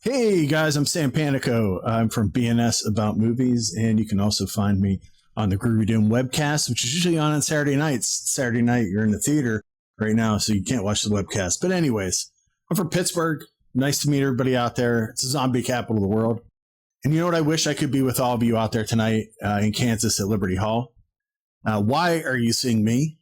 Hey guys, I'm Sam Panico. I'm from BNS About Movies, and you can also find me on the Groovy Doom webcast, which is usually on Saturday nights. Saturday night, you're in the theater right now, so you can't watch the webcast. But anyways, I'm from Pittsburgh. Nice to meet everybody out there. It's a zombie capital of the world. And you know what? I wish I could be with all of you out there tonight in Kansas at Liberty Hall. Why are you seeing me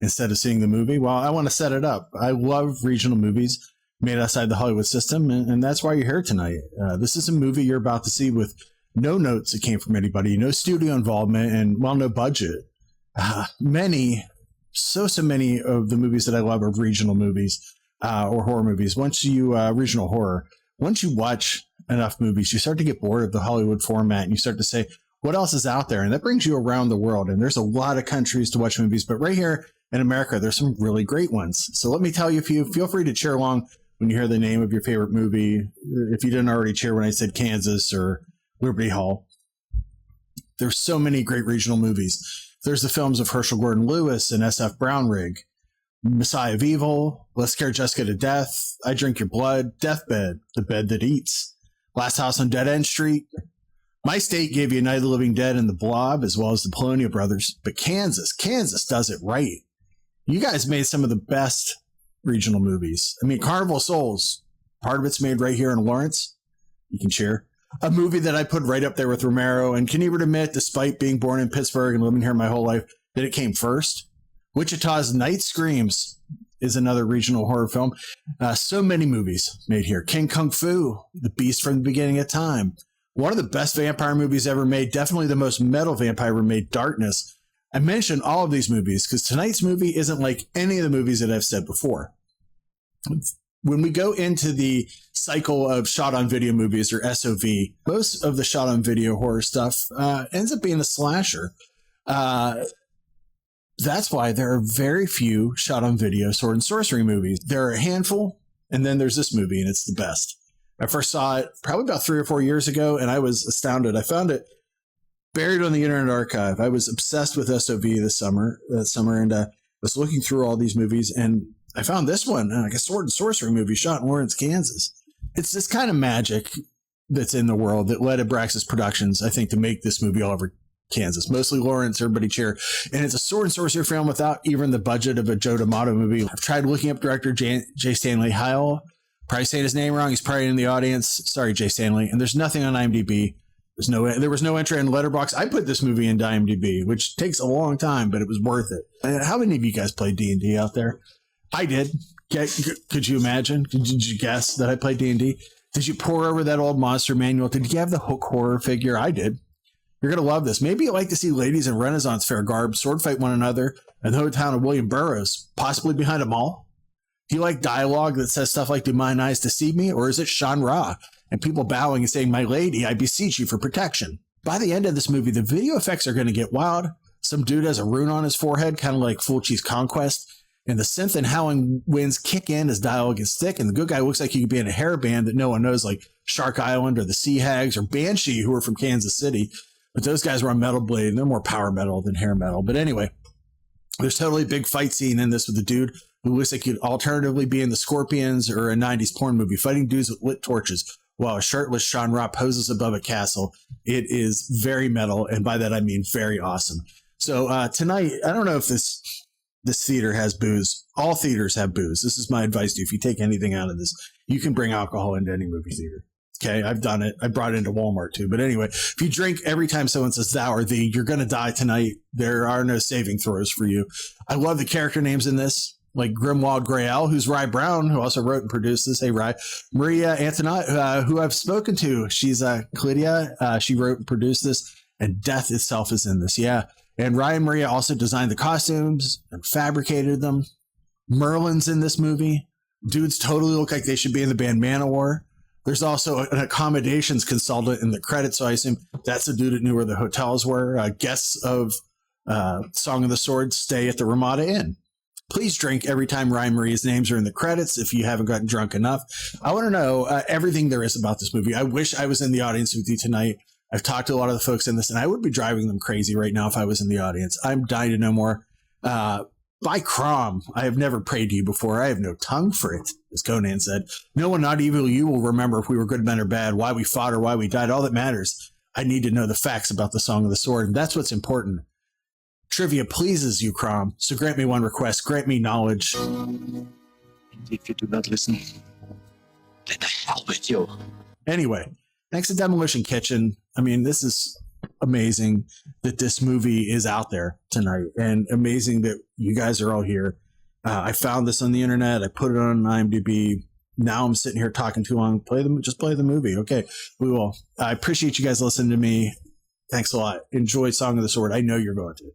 instead of seeing the movie? Well, I want to set it up. I love regional movies made outside the Hollywood system, and that's why you're here tonight. This is a movie you're about to see with no notes that came from anybody, no studio involvement, and, well, no budget. Many of the movies that I love are regional movies or horror movies. Regional horror. Once you watch enough movies, you start to get bored of the Hollywood format, and you start to say, what else is out there? And that brings you around the world. And there's a lot of countries to watch movies, but right here in America, there's some really great ones. So let me tell you a few. Feel free to cheer along when you hear the name of your favorite movie. If you didn't already cheer when I said Kansas or Liberty Hall. There's so many great regional movies. There's the films of Herschel Gordon Lewis and S.F. Brownrigg, Messiah of Evil, Let's Scare Jessica to Death, I Drink Your Blood, Deathbed, The Bed That Eats, Last House on Dead End Street. My state gave you Night of the Living Dead and The Blob, as well as the Polonia Brothers. But Kansas does it right. You guys made some of the best regional movies. I mean, Carnival Souls, part of it's made right here in Lawrence. You can cheer. A movie that I put right up there with Romero, and can even admit, despite being born in Pittsburgh and living here my whole life, that it came first. Wichita's Night Screams is another regional horror film. So many movies made here. King Kung Fu, The Beast from the Beginning of Time. One of the best vampire movies ever made, definitely the most metal vampire ever made, Darkness. I mentioned all of these movies because tonight's movie isn't like any of the movies that I've said before. When we go into the cycle of shot-on-video movies, or SOV, most of the shot-on-video horror stuff ends up being a slasher. That's why there are very few shot-on-video sword and sorcery movies. There are a handful, and then there's this movie, and it's the best. I first saw it probably about 3 or 4 years ago, and I was astounded. I found it buried on the Internet Archive. I was obsessed with SOV that summer, and was looking through all these movies, and I found this one, like a sword and sorcery movie shot in Lawrence, Kansas. It's this kind of magic that's in the world that led Abraxas Productions, I think, to make this movie all over Kansas. Mostly Lawrence, everybody cheer. And it's a sword and sorcery film without even the budget of a Joe D'Amato movie. I've tried looking up director J. Stanley Heil. Probably saying his name wrong. He's probably in the audience. Sorry, J. Stanley. And there's nothing on IMDb. There was no entry in Letterboxd. I put this movie into IMDb, which takes a long time, but it was worth it. And how many of you guys play D&D out there? I did. Could you imagine? Did you guess that I played D&D? Did you pour over that old monster manual? Did you have the Hook horror figure? I did. You're going to love this. Maybe you like to see ladies in Renaissance fair garb sword fight one another in the hometown of William Burroughs, possibly behind a mall. Do you like dialogue that says stuff like, do mine eyes deceive me? Or is it Shan Ra and people bowing and saying, my lady, I beseech you for protection? By the end of this movie, the video effects are going to get wild. Some dude has a rune on his forehead, kind of like Fulci's Conquest. And the synth and howling winds kick in as dialogue gets thick, and the good guy looks like he could be in a hair band that no one knows, like Shark Island or the Sea Hags or Banshee, who are from Kansas City. But those guys were on Metal Blade, and they're more power metal than hair metal. But anyway, there's totally a big fight scene in this with the dude who looks like he could alternatively be in the Scorpions or a 90s porn movie, fighting dudes with lit torches while a shirtless Shan Ra poses above a castle. It is very metal, and by that I mean very awesome. So tonight, I don't know if this theater has booze. All theaters have booze. This is my advice to you. If you take anything out of this, you can bring alcohol into any movie theater. Okay, I've done it. I brought it into Walmart too. But anyway, if you drink every time someone says thou or thee, you're going to die tonight. There are no saving throws for you. I love the character names in this, like Grimwald Grael, who's Rye Brown, who also wrote and produced this. Hey, Rye. Maria Antoinette, who I've spoken to. She's Clydia. She wrote and produced this. And Death itself is in this. Yeah. And Ryan Maria also designed the costumes and fabricated them. Merlin's in this movie. Dudes totally look like they should be in the band Manowar. There's also an accommodations consultant in the credits, so I assume that's the dude that knew where the hotels were. Guests of Song of the Sword stay at the Ramada Inn. Please drink every time Ryan Maria's names are in the credits if you haven't gotten drunk enough. I want to know everything there is about this movie. I wish I was in the audience with you tonight. I've talked to a lot of the folks in this, and I would be driving them crazy right now if I was in the audience. I'm dying to know more. By Crom, I have never prayed to you before. I have no tongue for it, as Conan said. No one, not even you, will remember if we were good men or bad, why we fought or why we died. All that matters, I need to know the facts about the Song of the Sword, and that's what's important. Trivia pleases you, Crom, so grant me one request. Grant me knowledge. And if you do not listen, then the hell with you. Anyway, thanks to Demolition Kitchen. I mean, this is amazing that this movie is out there tonight, and amazing that you guys are all here. I found this on the internet. I put it on IMDb. Now I'm sitting here talking too long. Just play the movie. Okay, we will. I appreciate you guys listening to me. Thanks a lot. Enjoy Song of the Sword. I know you're going to.